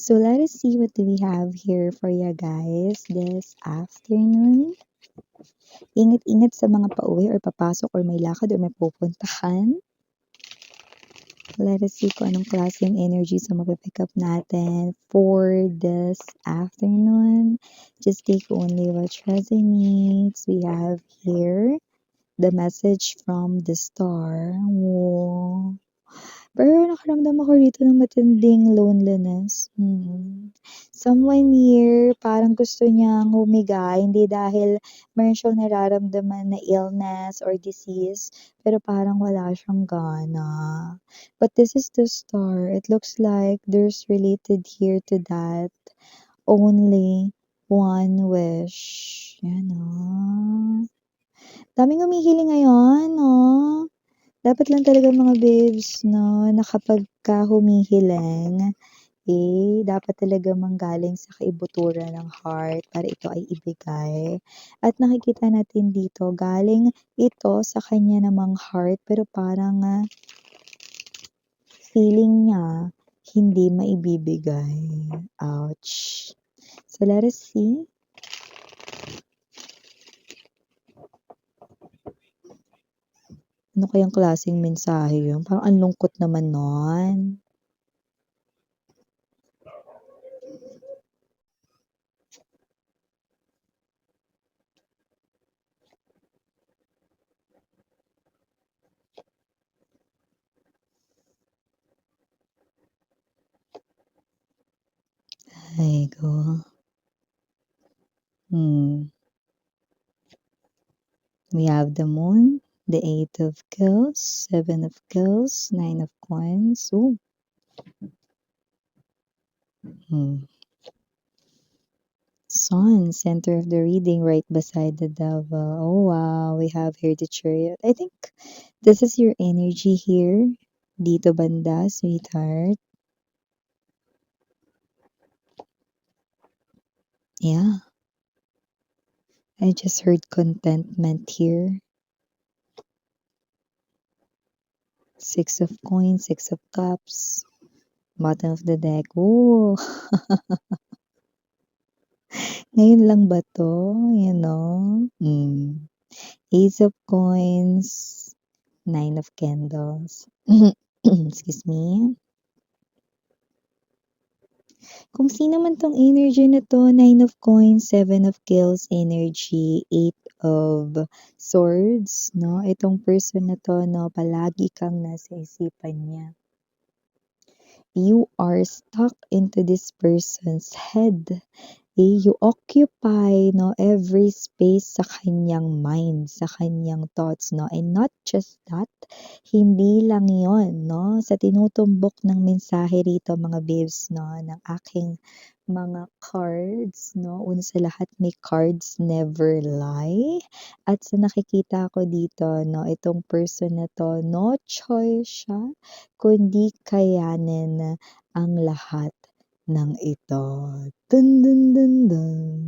So let us see what do we have here for you guys this afternoon. Ingat-ingat sa mga pauwi or papasok or may lakad or may pupuntahan. Let us see kung anong klaseng energy sa mapipick up natin for this afternoon. Just take only what resonates. We have here the message from the star. Whoa. Pero nakaramdam ako dito ng matinding loneliness. Someone here, parang gusto niyang humiga, hindi dahil meron siyang nararamdaman na illness or disease, pero parang wala siyang gana. But this is the star. It looks like there's related here to that. Only one wish. Yan Daming humihiling ngayon, Dapat lang talaga mga babes, na kapagka humihiling, dapat talaga manggaling sa kaibuturan ng heart para ito ay ibigay. At nakikita natin dito, galing ito sa kanya namang heart, pero parang feeling niya hindi maibibigay. Ouch. So let us see. Ano kayang klaseng mensahe yun? Parang ang lungkot naman nun. Ay, go. We have the moon, the 8 of girls, 7 of girls, 9 of coins. Ooh. Sun, center of the reading, right beside the devil. Oh, wow. We have here the chariot. I think this is your energy here. Dito banda, sweetheart. Yeah. I just heard contentment here. 6 of coins, 6 of cups. Bottom of the deck. Ooh. Ngayon lang ba to? Ace of coins, 9 of candles. Excuse me. Kung sino man tong energy na to, 9 of coins, 7 of kills energy, 8 of swords, Itong person na to, palagi kang nasa isipan niya. You are stuck into this person's head. You occupy every space sa kanyang mind, sa kanyang thoughts, and not just that, hindi lang yon sa tinutumbok ng mensahe rito mga babes ng aking mga cards, una sa lahat may cards never lie, at sa nakikita ko dito itong person na to, no choice siya kundi kayanin ang lahat ng ito. Dun, dun, dun, dun.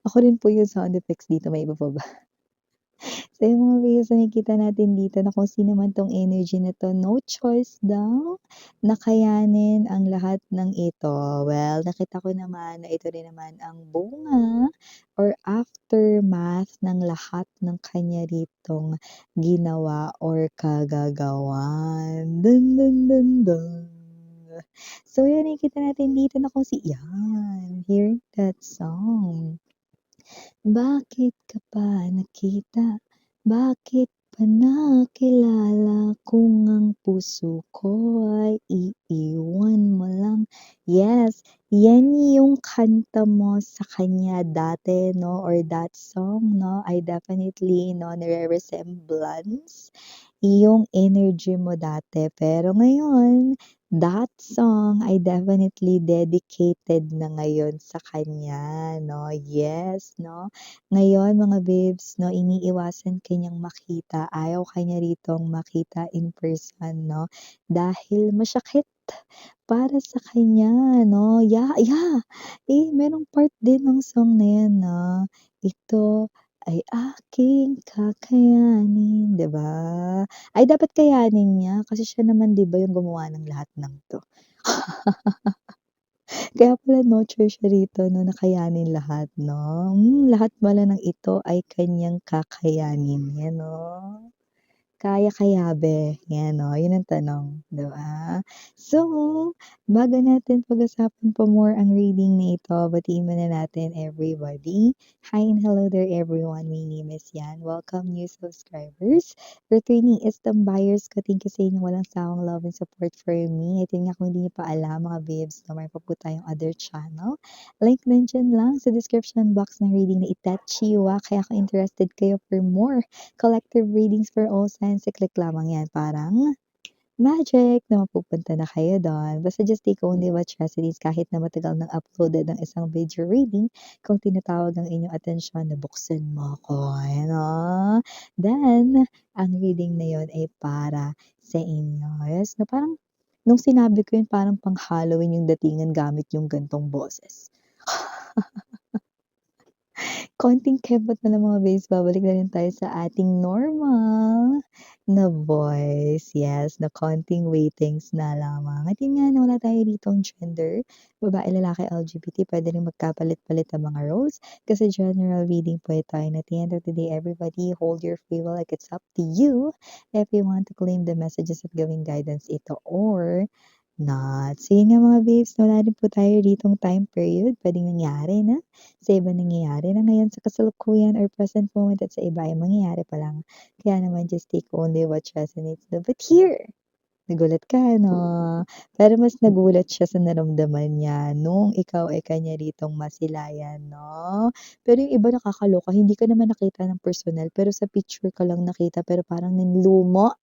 Ako rin po yung sound effects dito, may iba pa ba? So yung mga videos na nakikita natin dito na kung sino man tong energy na to, no choice daw na kayanin ang lahat ng ito. Well, nakita ko naman na ito rin naman ang bunga or aftermath ng lahat ng kanya ritong ginawa or kagagawan. Dun, dun, dun, dun. So, yun, nakikita natin dito na kung hear that song. Bakit ka pa nakita? Bakit pa nakilala kung ang puso ko ay iiwan mo lang? Yes, yan yung kanta mo sa kanya dati, or that song, I definitely, nare-resemblance yung energy mo dati. Pero ngayon, that song ay definitely dedicated na ngayon sa kanya, Yes, Ngayon mga babes, iniiwasan kanyang makita, ayaw kanya ritong makita in person, dahil masyakit para sa kanya, Yeah, yeah. Merong part din ng song na yan, ito ay aking kakayanin, 'di ba? Ay dapat kayanin niya kasi siya naman 'di ba yung gumawa ng lahat ng 'to. Kaya pala no choice siya rito 'no, na kayanin lahat 'no? Lahat pala ng ito ay kanyang kakayanin, 'yan 'no? Kaya kaya be? 'Yan oh, 'yun ang tanong, 'di ba? So, bago natin pag-usapan pa more ang reading na ito, batiin muna natin everybody. Hi and hello there everyone, my name is Yan. Welcome new subscribers, returning Istam buyers ko, thank you sa inyong walang sawang love and support for me. At yun nga kung hindi niyo pa alam mga babes 'no, mayroon pa po tayong other channel. Link nandiyan lang sa description box ng reading na Itachiwa, kaya kung interested kayo for more collective readings for all signs, i-click lamang yan. Parang magic na mapupunta na kayo doon. Basta just take only what necessities kahit na matagal nang uploaded ng isang video reading, kung tinatawag ang inyong atensyon na buksan mo ko. Ayan o. Then, ang reading na yun ay para sa inyo. Yes, na parang nung sinabi ko yun, parang pang Halloween yung datingan gamit yung gantong boses. Konting kebot na lang mga babes, babalik na rin tayo sa ating normal na voice. Yes, na konting waitings na lamang. At yun nga na wala tayo ditong gender, babae, lalaki, LGBT, pwede rin magkapalit-palit ang mga roles kasi general reading po tayo. And at the end of the day, everybody hold your free will like it's up to you if you want to claim the messages of giving guidance ito or not. So yun nga mga babes, wala rin po tayo ditong time period, pwedeng nangyari na sa iba nangyayari na ngayon sa kasalukuyan or present moment at sa iba ay mangyayari pa lang. Kaya naman just take only what resonates. No? But here, nagulat ka, no? Pero mas nagulat siya sa naramdaman niya nung ikaw ay kanya ditong masilayan, no? Pero yung iba nakakaloka, hindi ka naman nakita ng personal, pero sa picture ka lang nakita, pero parang nanlumo.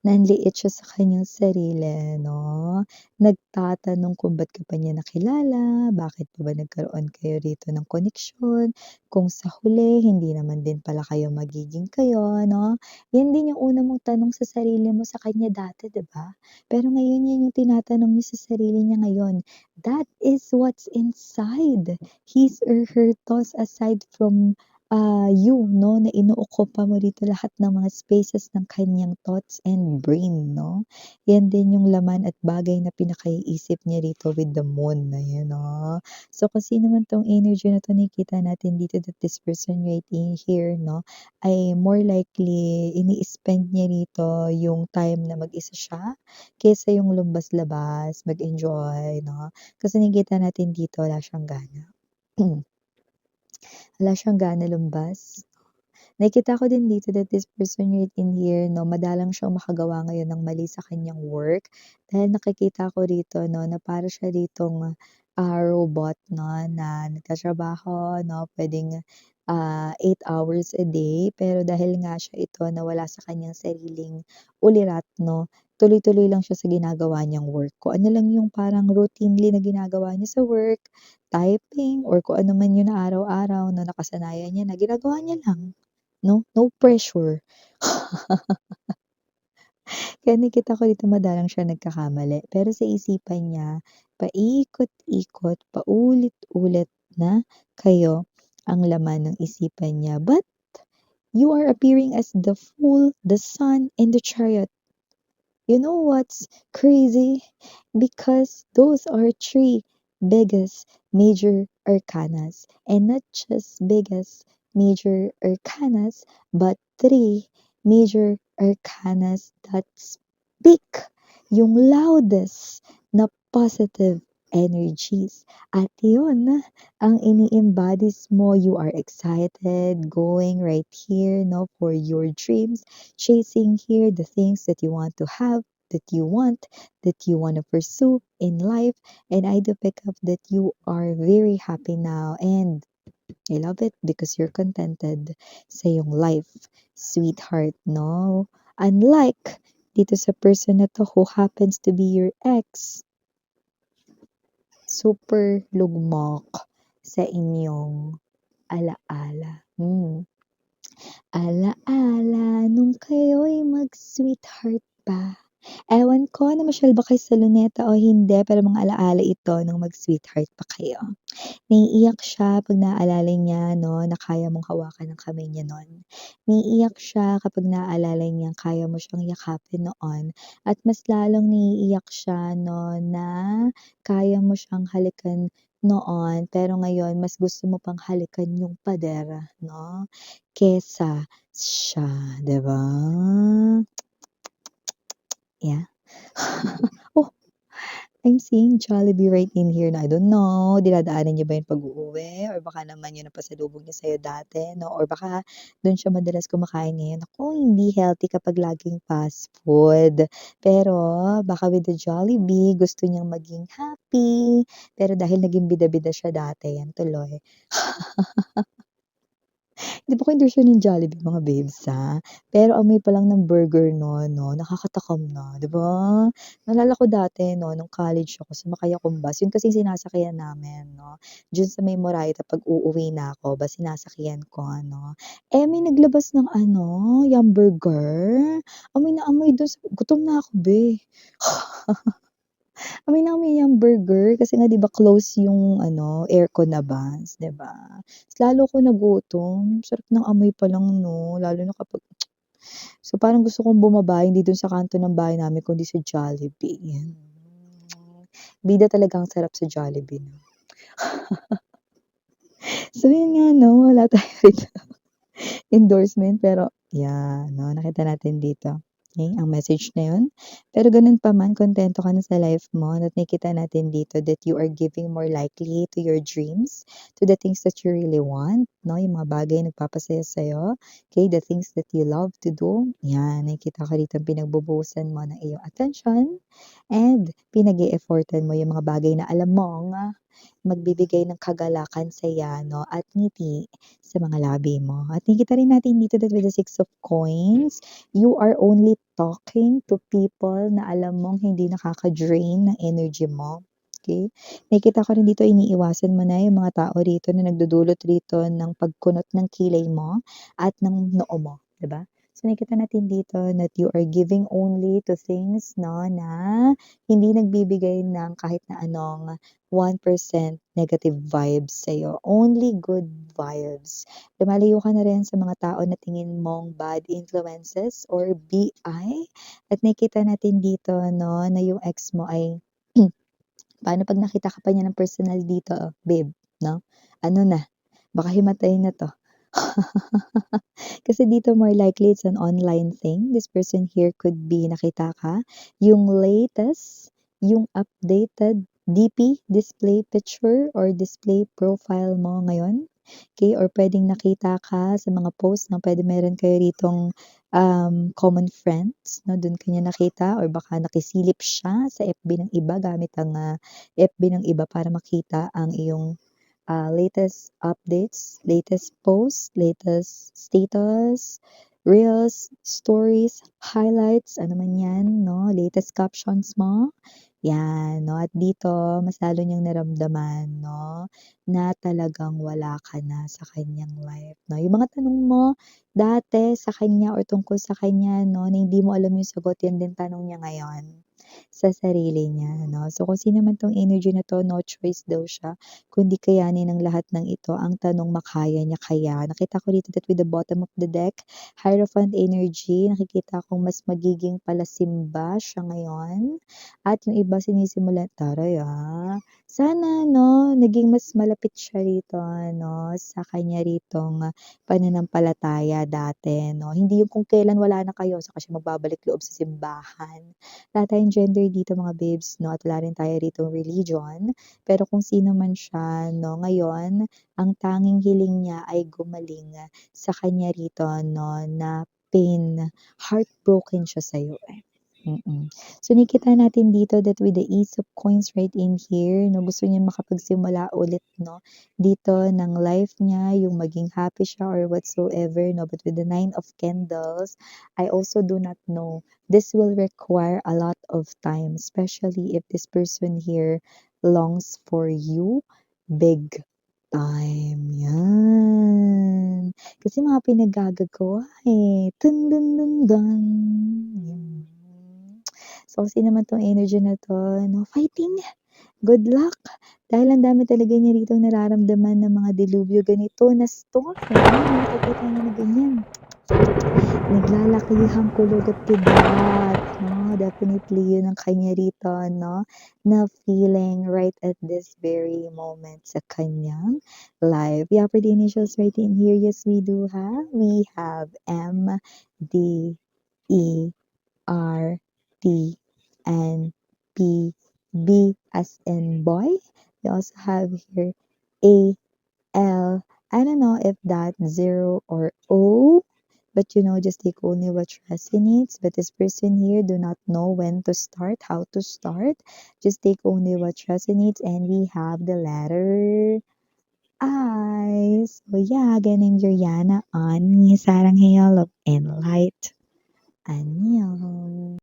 Nanliit siya sa kanyang sarili 'no, nagtatanong kung ba't ka pa niya nakilala, bakit pa ba nagkaroon kayo rito ng koneksyon, kung sa huli hindi naman din pala kayo magiging kayo 'no. 'Yan din yung una mong tanong sa sarili mo sa kanya dati 'di ba? Pero ngayon 'yan yung tinatanong niya sa sarili niya ngayon. That is what's inside his or her thoughts aside from you 'no, na inookupa mo dito lahat ng mga spaces ng kanyang thoughts and brain 'no. 'Yan din yung laman at bagay na pinakaiisip niya rito with the moon na 'yan 'no. So, kung sino man 'tong energy na 'to nakikita natin dito that this person right in here 'no, ay more likely ini-spend niya rito yung time na mag-isa siya, kaysa yung lumbas-labas, mag-enjoy 'no. Kasi nakikita natin dito wala siyang gana. Wala siyang gana lumbas. Nakikita ko din dito that this person right in here 'no, madalang siyang makagawa ngayon ng mali sa kanyang work. Dahil nakikita ko rito 'no, na para siya ditong, robot 'no, na nagtatrabaho 'no, puwedeng, 8 hours a day. Pero dahil nga siya ito na wala sa kanyang sariling ulirat 'no, tuloy-tuloy lang siya sa ginagawa niyang work. Kung ano lang yung parang routinely na ginagawa niya sa work, typing or kung ano man yun na araw-araw na nakasanayan niya na ginagawa niya lang. 'No, no pressure. Kaya nakita ko dito madalang siya nagkakamali, pero sa isipan niya, paikot-ikot, paulit-ulit na kayo ang laman ng isipan niya. But you are appearing as the Fool, the Sun, and the Chariot. You know what's crazy? Because those are three biggest major arcanas, and not just biggest major arcanas, but three major arcanas that speak yung loudest na positive energies. At yun, ang ini-embodies mo, you are excited, going right here, no, for your dreams, chasing here the things that you want to have, that you want to pursue in life. And I do pick up that you are very happy now and I love it because you're contented sa iyong life, sweetheart, no? Unlike dito sa person na to who happens to be your ex, super lugmok sa inyong alaala. Alaala nung kayo'y mag-sweetheart pa. Ewan ko namasyal ba kayo sa Luneta o hindi, pero mga ala-ala ito nung mag-sweetheart pa kayo. Naiiyak siya 'pag naalala niya 'no, na kaya mong hawakan ang kamay niya nun. Naiiyak siya kapag naalala niyang kaya mo siyang yakapin noon at mas lalong naiiyak siya 'no, na kaya mo siyang halikan noon, pero ngayon mas gusto mo pang halikan yung pader 'no, kesa siya, 'di ba? Yeah. Oh, I'm seeing Jollibee right in here na I don't know, dinadaanan niyo ba 'yun pag-uuwi or baka naman 'yun ang pasalubong niya sa'yo dati 'no, or baka do'n siya madalas kumakain ngayon. Naku, hindi healthy kapag laging fast food. Pero baka with the Jollibee gusto niyang maging happy, pero dahil naging bida-bida siya dati, 'yan tuloy. 'Di ba ko endorser ng Jollibee mga babes, pero amoy pa lang ng burger nun 'no, nakakatakam na, 'di ba? Naalala ko dati 'no, nung college ako sumakay akong bus, yun kasi sinasakyan namin 'no, diyan sa may Moraita 'pag uuwi na ako bus sinasakyan ko ano. Eh, may naglabas ng ano, Yum Burger, amoy na amoy dun sa gutom na ako be. Amoy na amoy Yum Burger kasi nga 'di ba close yung ano, aircon na bus, 'di ba? Ta's lalo ako nagutom, sarap ng amoy pa lang 'no, lalo na kapag so parang gusto kong bumaba hindi dun sa kanto ng bahay namin kundi sa Jollibee, yan. Bida talaga ang sarap sa Jollibee 'no. So yun nga 'no, wala tayo rito endorsement pero yan 'no, nakita natin dito. Okey, ang message na yun. Pero ganun pa man kuntento ka na sa life mo at nakikita natin dito that you are giving more likely to your dreams, to the things that you really want 'no, yung mga bagay na nagpapasaya sa'yo, okey, the things that you love to do, yan nakikita ko rito pinagbubuhusan mo ng iyong atensyon and pinag-e-effortan mo yung mga bagay na alam mong magbibigay ng kagalakan, saya 'no, at ngiti sa mga labi mo. At nakikita rin natin dito that with the Six of Coins, you are only talking to people na alam mong hindi nakaka-drain ng energy mo, okey? Nakikita ko rin dito iniiwasan mo na yung mga tao rito na nagdudulot rito ng pagkunot ng kilay mo at ng noo mo, 'di ba? So nakikita natin dito that you are giving only to things 'no, na hindi nagbibigay ng kahit na anong 1% negative vibes sa'yo, only good vibes. Lumalayo ka na rin sa mga tao na tingin mong bad influences or BI at nakikita natin dito 'no, na yung ex mo ay paano 'pag nakita ka pa niya ng personal dito, babe 'no, ano na, baka himatayin na 'to. Kasi dito more likely it's an online thing. This person here could be nakita ka, yung latest, yung updated DP, display picture or display profile mo ngayon, okey, or puwedeng nakita ka sa mga post na puwede meron kayo ritong, common friends 'no, dun ka niya nakita or baka nakisilip siya sa FB ng iba gamit ang, FB ng iba para makita ang iyong latest updates, latest posts, latest status, reels, stories, highlights, ano man 'yan 'no, latest captions mo, 'yan 'no. At dito mas lalo niyang naramdaman 'no, na talagang wala ka na sa kanyang life 'no. Yung mga tanong mo dati sa kanya or tungkol sa kanya 'no, na hindi mo alam yung sagot, 'yan din tanong niya ngayon sa sarili niya 'no. So kung sino man 'tong energy na 'to, no choice daw siya kundi kayanin ang lahat ng ito. Ang tanong makaya niya kaya? Nakita ko dito that with the bottom of the deck, Hierophant energy, nakikita kong mas magiging palasimba siya ngayon at yung iba sinisimulan taray, sana 'no, naging mas malapit siya rito 'no, sa kanya ritong pananampalataya dati 'no. Hindi yung kung kailan wala na kayo saka siya magbabalik loob sa simbahan. Wala tayong gender dito mga babes 'no, at wala rin tayo ritong religion. Pero kung sino man siya 'no, ngayon ang tanging hiling niya ay gumaling sa kanya rito 'no, na pain, heartbroken siya sa'yo, eh. So nakikita natin dito that with the Ace of Coins right in here 'no, gusto niya makapagsimula ulit 'no, dito ng life niya, yung maging happy siya or whatsoever 'no. But with the Nine of Candles, I also do not know. This will require a lot of time, especially if this person here longs for you big time, 'yan. Kasi mga pinaggagagawa, eh, dun dun dun dun, yan. So, kung sino naman 'tong energy na 'to 'no, fighting, good luck. Dahil ang dami talaga niya ritong nararamdaman na mga delubyo ganito na storm, may nakikita niya na ganyan. Naglalakihang kulog at kidlat 'no, definitely yun ang kanya rito 'no, na feeling right at this very moment sa kanyang life. Yeah, for the initials right in here, yes, we do have. We have M, D, E, R, T, and P, B as in boy. We also have here A, L. I don't know if that's 0 or O, but just take only what resonates. But this person here do not know when to start, how to start. Just take only what resonates, and we have the letter I. So yeah, ganun your Yana on 사랑해요, love and light. 안녕.